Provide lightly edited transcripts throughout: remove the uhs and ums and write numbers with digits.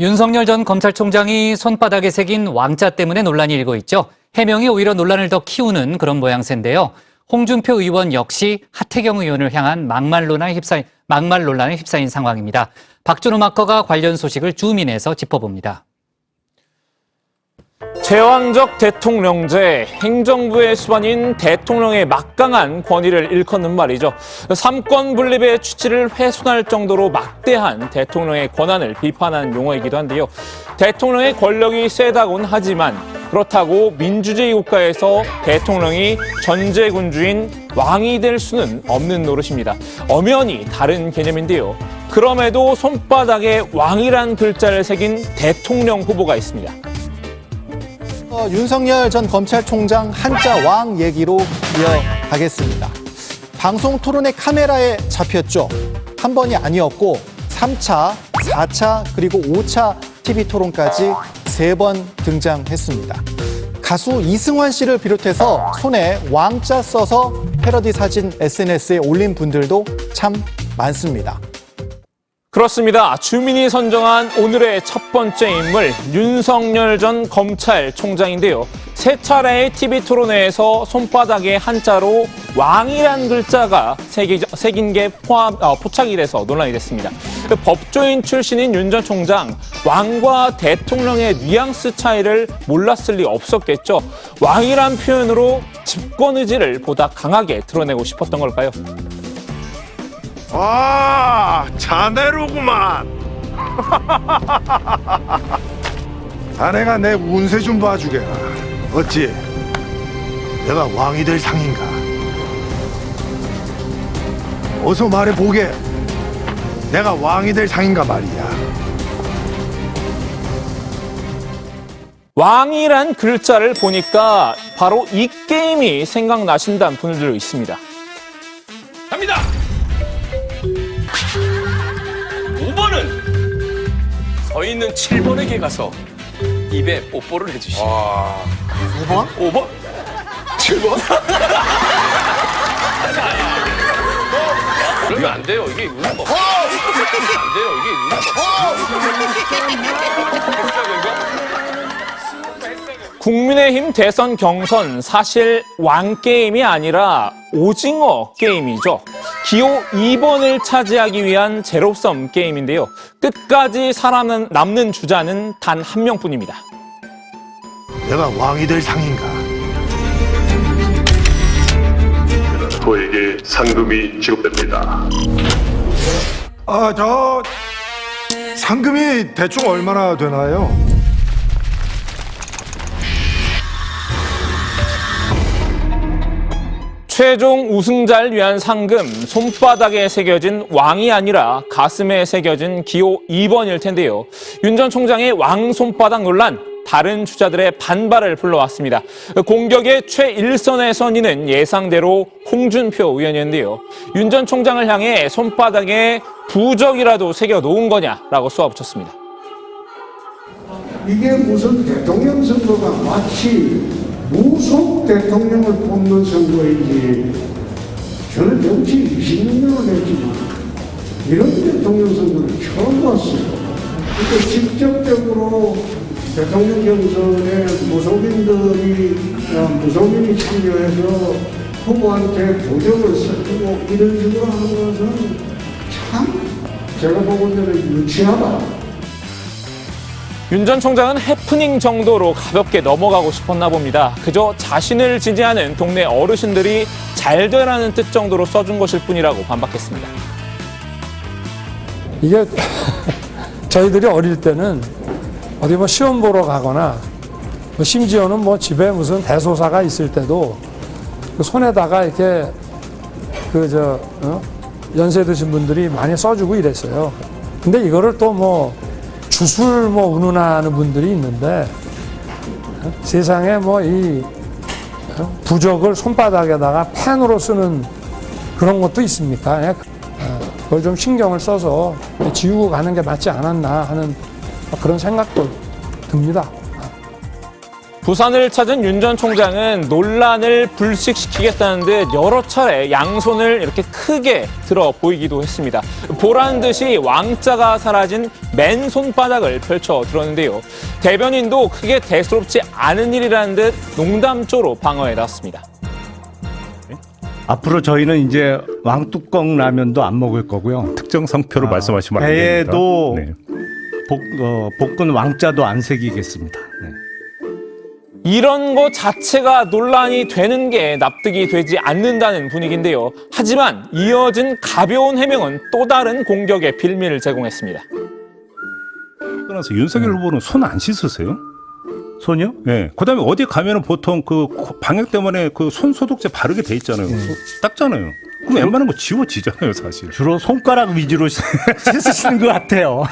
윤석열 전 검찰총장이 손바닥에 새긴 왕자 때문에 논란이 일고 있죠. 해명이 오히려 논란을 더 키우는 그런 모양새인데요. 홍준표 의원 역시 하태경 의원을 향한 막말 논란에 휩싸인 상황입니다. 박준호 마커가 관련 소식을 주민에서 짚어봅니다. 제왕적 대통령제, 행정부의 수반인 대통령의 막강한 권위를 일컫는 말이죠. 삼권 분립의 취지를 훼손할 정도로 막대한 대통령의 권한을 비판한 용어이기도 한데요. 대통령의 권력이 세다곤 하지만 그렇다고 민주주의 국가에서 대통령이 전제군주인 왕이 될 수는 없는 노릇입니다. 엄연히 다른 개념인데요. 그럼에도 손바닥에 왕이란 글자를 새긴 대통령 후보가 있습니다. 윤석열 전 검찰총장 한자 왕 얘기로 이어가겠습니다. 방송 토론의 카메라에 잡혔죠. 한 번이 아니었고 3차, 4차 그리고 5차 TV 토론까지 3번 등장했습니다. 가수 이승환 씨를 비롯해서 손에 왕자 써서 패러디 사진 SNS에 올린 분들도 참 많습니다. 그렇습니다. 주민이 선정한 오늘의 첫 번째 인물 윤석열 전 검찰총장인데요. 세 차례의 TV 토론회에서 손바닥에 한자로 왕이란 글자가 새긴 게 포착이 돼서 논란이 됐습니다. 법조인 출신인 윤 전 총장, 왕과 대통령의 뉘앙스 차이를 몰랐을 리 없었겠죠. 왕이란 표현으로 집권 의지를 보다 강하게 드러내고 싶었던 걸까요? 아, 자네로구만. 자네가 내 운세 좀 봐주게라. 어찌 내가 왕이 될 상인가? 어서 말해보게. 내가 왕이 될 상인가 말이야. 왕이란 글자를 보니까 바로 이 게임이 생각나신다는 분들도 있습니다. 갑니다. 5번은 서 있는 7번에게 가서 입에 뽀뽀를 해주시오. 5번? 5번? 7번? 그러면 안 돼요. 이게 우는 법. 안 돼요. 이게 우는 법. 국민의힘 대선 경선 사실 왕게임이 아니라 오징어 게임이죠. 기호 2번을 차지하기 위한 제로섬 게임인데요. 끝까지 살아남는 주자는 단 한 명뿐입니다. 내가 왕이 될 상인가? 후보에게 상금이 지급됩니다. 저 상금이 대충 얼마나 되나요? 최종 우승자를 위한 상금, 손바닥에 새겨진 왕이 아니라 가슴에 새겨진 기호 2번일 텐데요. 윤 전 총장의 왕 손바닥 논란, 다른 주자들의 반발을 불러왔습니다. 공격의 최일선의 선의는 예상대로 홍준표 의원이었는데요. 윤 전 총장을 향해 손바닥에 부적이라도 새겨놓은 거냐라고 쏘아붙였습니다. 이게 무슨 대통령 선거가 마치 무속 대통령을 뽑는 선거인지, 저는 정치 26년을 했지만 이런 대통령 선거를 처음 봤어요. 그러니까 직접적으로 대통령 경선에 무속인이 참여해서 후보한테 부적을 쓰고 이런 식으로 하는 것은 참 제가 보기에는 유치하다. 윤 전 총장은 해프닝 정도로 가볍게 넘어가고 싶었나 봅니다. 그저 자신을 지지하는 동네 어르신들이 잘 되라는 뜻 정도로 써준 것일 뿐이라고 반박했습니다. 이게 저희들이 어릴 때는 어디 뭐 시험 보러 가거나 심지어는 뭐 집에 무슨 대소사가 있을 때도 그 손에다가 이렇게 연세 드신 분들이 많이 써주고 이랬어요. 근데 이거를 또 뭐 주술 운운하는 분들이 있는데 세상에 뭐 이 부적을 손바닥에다가 펜으로 쓰는 그런 것도 있습니까? 그걸 좀 신경을 써서 지우고 가는 게 맞지 않았나 하는 그런 생각도 듭니다. 부산을 찾은 윤 전 총장은 논란을 불식시키겠다는 듯 여러 차례 양손을 이렇게 크게 들어 보이기도 했습니다. 보란 듯이 왕자가 사라진 맨 손바닥을 펼쳐 들었는데요. 대변인도 크게 대수롭지 않은 일이라는 듯 농담조로 방어해 놨습니다. 앞으로 저희는 이제 왕뚜껑 라면도 안 먹을 거고요. 특정 상표로 말씀하시면 안 됩니다. 배에도 네. 볶은 왕자도 안 새기겠습니다. 네. 이런 것 자체가 논란이 되는 게 납득이 되지 않는다는 분위기인데요. 하지만 이어진 가벼운 해명은 또 다른 공격의 빌미를 제공했습니다. 떠나서 윤석열 후보는 손 안 씻으세요? 손이요? 네. 그다음에 어디 가면은 보통 그 방역 때문에 그 손 소독제 바르게 돼 있잖아요. 닦잖아요. 그럼 웬만한 거 지워지잖아요, 사실. 주로 손가락 위주로 씻으시는 것 같아요.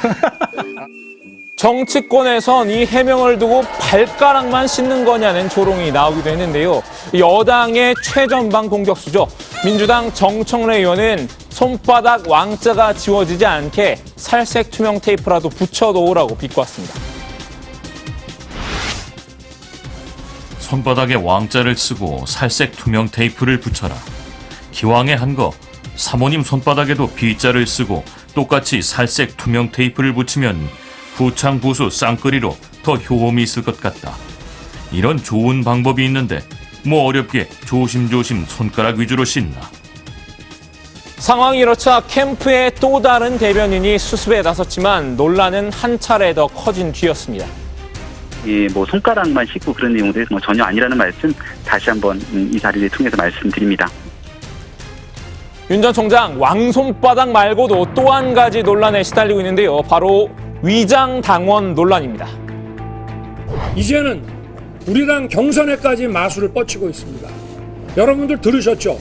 정치권에선 이 해명을 두고 발가락만 씻는 거냐는 조롱이 나오기도 했는데요. 여당의 최전방 공격수죠. 민주당 정청래 의원은 손바닥 왕자가 지워지지 않게 살색 투명 테이프라도 붙여놓으라고 비꼬았습니다. 손바닥에 왕자를 쓰고 살색 투명 테이프를 붙여라. 기왕에 한 거 사모님 손바닥에도 B자를 쓰고 똑같이 살색 투명 테이프를 붙이면 부창부수 쌍끌이로 더 효험이 있을 것 같다. 이런 좋은 방법이 있는데 뭐 어렵게 조심조심 손가락 위주로 씻나. 상황이 이렇자 캠프의 또 다른 대변인이 수습에 나섰지만 논란은 한 차례 더 커진 뒤였습니다. 뭐 손가락만 씻고 그런 내용들이 뭐 전혀 아니라는 말씀 다시 한번 이 자리를 통해서 말씀드립니다. 윤 전 총장 왕손바닥 말고도 또 한 가지 논란에 시달리고 있는데요. 바로 위장 당원 논란입니다. 이제는 우리 당 경선에까지 마술을 뻗치고 있습니다. 여러분들 들으셨죠?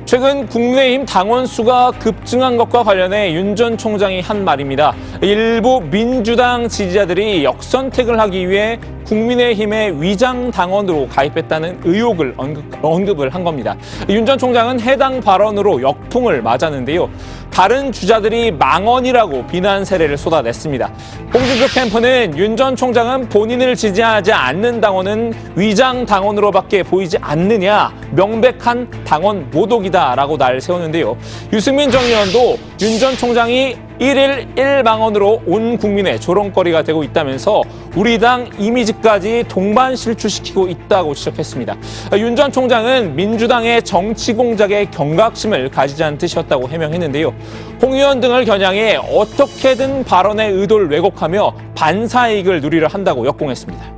최근 국민의힘 당원 수가 급증한 것과 관련해 윤 전 총장이 한 말입니다. 일부 민주당 지지자들이 역선택을 하기 위해 국민의힘의 위장 당원으로 가입했다는 의혹을 언급을 한 겁니다. 윤 전 총장은 해당 발언으로 역풍을 맞았는데요. 다른 주자들이 망언이라고 비난 세례를 쏟아냈습니다. 홍준표 캠프는 윤 전 총장은 본인을 지지하지 않는 당원은 위장 당원으로밖에 보이지 않느냐, 명백한 당원 모독이다라고 날 세우는데요. 유승민 전 의원도 윤 전 총장이 1일 1망언으로 온 국민의 조롱거리가 되고 있다면서 우리 당 이미지까지 동반실추시키고 있다고 지적했습니다. 윤 전 총장은 민주당의 정치 공작에 경각심을 가지지 않은 뜻이었다고 해명했는데요. 홍 의원 등을 겨냥해 어떻게든 발언의 의도를 왜곡하며 반사이익을 누리려 한다고 역공했습니다.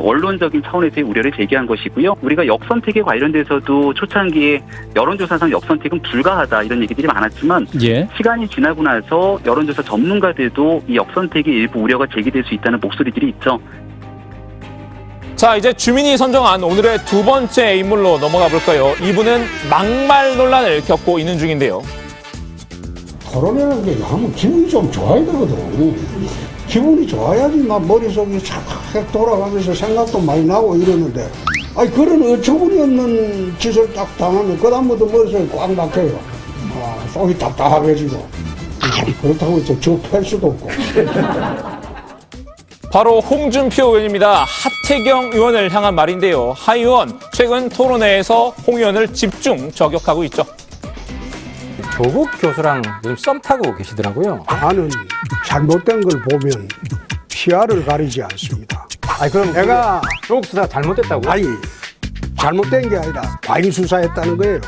원론적인 차원에서의 우려를 제기한 것이고요. 우리가 역선택에 관련돼서도 초창기에 여론조사상 역선택은 불가하다 이런 얘기들이 많았지만 시간이 지나고 나서 여론조사 전문가들도 이 역선택의 일부 우려가 제기될 수 있다는 목소리들이 있죠. 자, 이제 주민이 선정한 오늘의 두 번째 인물로 넘어가 볼까요? 이분은 막말 논란을 겪고 있는 중인데요. 토론이라는 게 하면 기분이 좀 좋아야 되거든. 기분이 좋아야지 막 머릿속이 착착 돌아가면서 생각도 많이 나고 이러는데 아니 그런 어처구니 없는 짓을 딱 당하면 그다음부터 머릿속이 꽉 막혀요. 속이 답답해지고 그렇다고 해서 저팰 수도 없고. 바로 홍준표 의원입니다. 하태경 의원을 향한 말인데요. 하 의원, 최근 토론회에서 홍 의원을 집중 저격하고 있죠. 조국 교수랑 요즘 썸 타고 계시더라고요. 나는 잘못된 걸 보면 시야를 가리지 않습니다. 아니 그럼 내가 조국 수사 잘못됐다고? 아니 잘못된 게 아니라 과잉 수사했다는 거예요.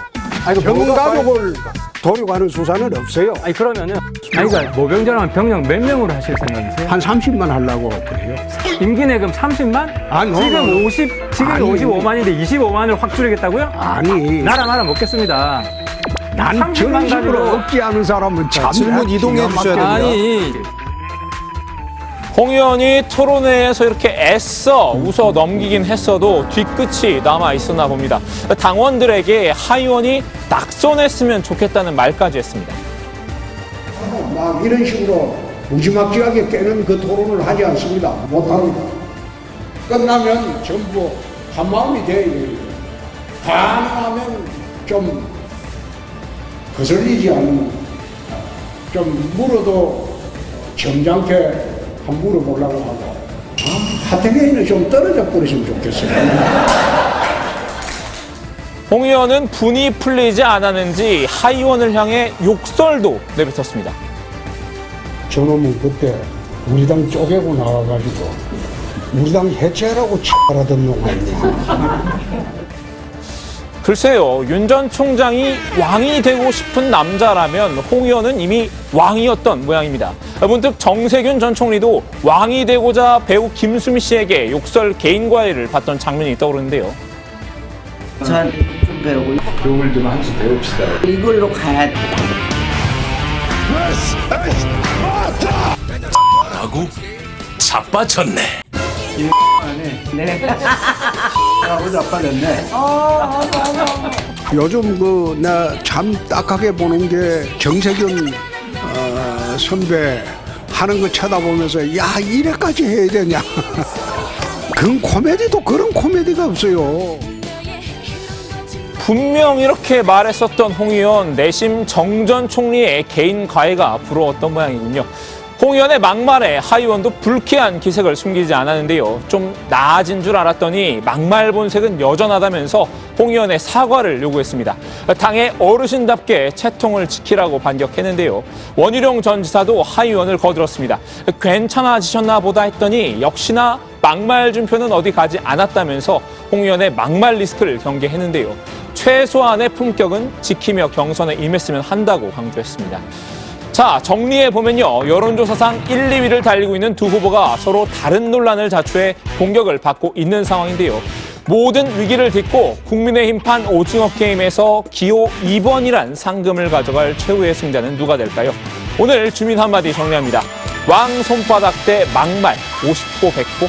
아니 전 가족을 도륙하는 수사는 없어요. 아니 그러면은 그러니까 모병전하면 병력 몇 명으로 하실 생각이세요? 한 30만 하려고 그래요. 임기 내금 30만? 아니, 지금 아니. 55만인데 25만을 확 줄이겠다고요? 아니 나라 말아 먹겠습니다. 난 저런 식으로 억지하는 사람은 참 질문 이동해 주셔야 됩니다. 아니 홍 의원이 토론회에서 이렇게 애써 웃어 넘기긴 했어도 뒤끝이 남아 있었나 봅니다. 당원들에게 하 의원이 낙선했으면 좋겠다는 말까지 했습니다. 막 이런 식으로 무지막지하게 깨는 그 토론을 하지 않습니다. 못합니다. 끝나면 전부 한마음이 돼야 됩니다. 가능하면 좀 거슬리지 않는 좀 물어도 점잖게 한번 물어보려고 하고 하태경이는 좀 떨어져 버리시면 좋겠어요. 홍 의원은 분이 풀리지 않았는지 하 의원을 향해 욕설도 내뱉었습니다. 저놈은 그때 우리 당 쪼개고 나와가지고 우리 당 해체하라고 치하라던 놈 아니냐. 글쎄요, 윤 전 총장이 왕이 되고 싶은 남자라면 홍 의원은 이미 왕이었던 모양입니다. 문득 정세균 전 총리도 왕이 되고자 배우 김수미 씨에게 욕설 개인 과외를 받던 장면이 떠오르는데요. 저한테 좀 배우고 교훈을 좀 한 수 배웁시다. 이걸로 가야 돼. 라고 자빠졌네. 네. 하고 자빠졌네. 요즘 나 참 딱하게 보는 게 정세균 선배 하는 거 쳐다보면서 야 이래까지 해야 되냐. 그런 코미디도 그런 코미디가 없어요. 분명 이렇게 말했었던 홍 의원, 내심 정 전 총리의 개인 과외가 부러웠던 모양이군요. 홍 의원의 막말에 하 의원도 불쾌한 기색을 숨기지 않았는데요. 좀 나아진 줄 알았더니 막말 본색은 여전하다면서 홍 의원의 사과를 요구했습니다. 당의 어르신답게 채통을 지키라고 반격했는데요. 원희룡 전 지사도 하 의원을 거들었습니다. 괜찮아지셨나 보다 했더니 역시나 막말 준표는 어디 가지 않았다면서 홍 의원의 막말 리스크를 경계했는데요. 최소한의 품격은 지키며 경선에 임했으면 한다고 강조했습니다. 자, 정리해보면요. 여론조사상 1, 2위를 달리고 있는 두 후보가 서로 다른 논란을 자초해 공격을 받고 있는 상황인데요. 모든 위기를 딛고 국민의힘판 오징어 게임에서 기호 2번이란 상금을 가져갈 최후의 승자는 누가 될까요? 오늘 주민 한마디 정리합니다. 왕 손바닥 대 막말 50보 100보